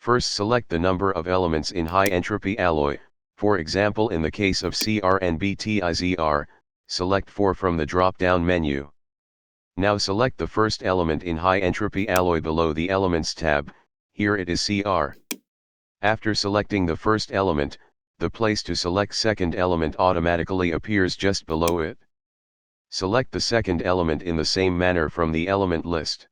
First select the number of elements in high entropy alloy, for example in the case of CrNBTIZR, select 4 from the drop-down menu. Now select the first element in high entropy alloy below the Elements tab, here it is Cr. After selecting the first element, the place to select second element automatically appears just below it. Select the second element in the same manner from the element list.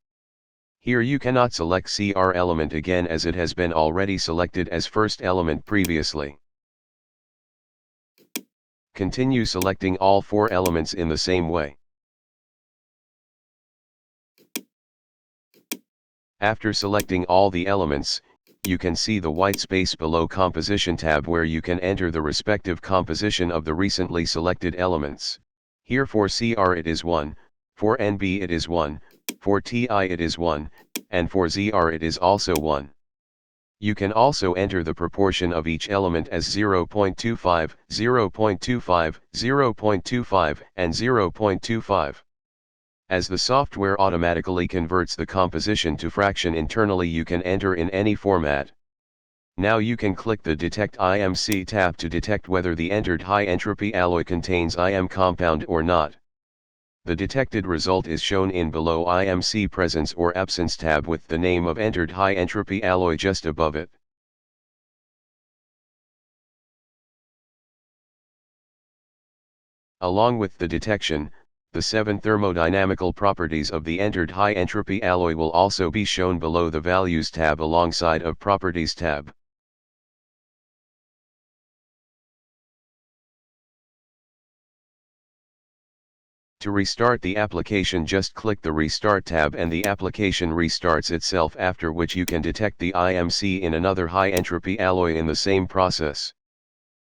Here you cannot select Cr element again as it has been already selected as first element previously. Continue selecting all 4 elements in the same way. After selecting all the elements, you can see the white space below Composition tab where you can enter the respective composition of the recently selected elements. Here for Cr it is 1, for Nb it is 1, for Ti it is 1, and for Zr it is also 1. You can also enter the proportion of each element as 0.25, 0.25, 0.25, and 0.25. As the software automatically converts the composition to fraction internally, you can enter in any format. Now you can click the Detect IMC tab to detect whether the entered high entropy alloy contains IM compound or not. The detected result is shown in below IMC Presence or Absence tab with the name of entered high entropy alloy just above it. Along with the detection, the 7 thermodynamical properties of the entered high entropy alloy will also be shown below the Values tab alongside of Properties tab. To restart the application, just click the Restart tab and the application restarts itself, after which you can detect the IMC in another high entropy alloy in the same process.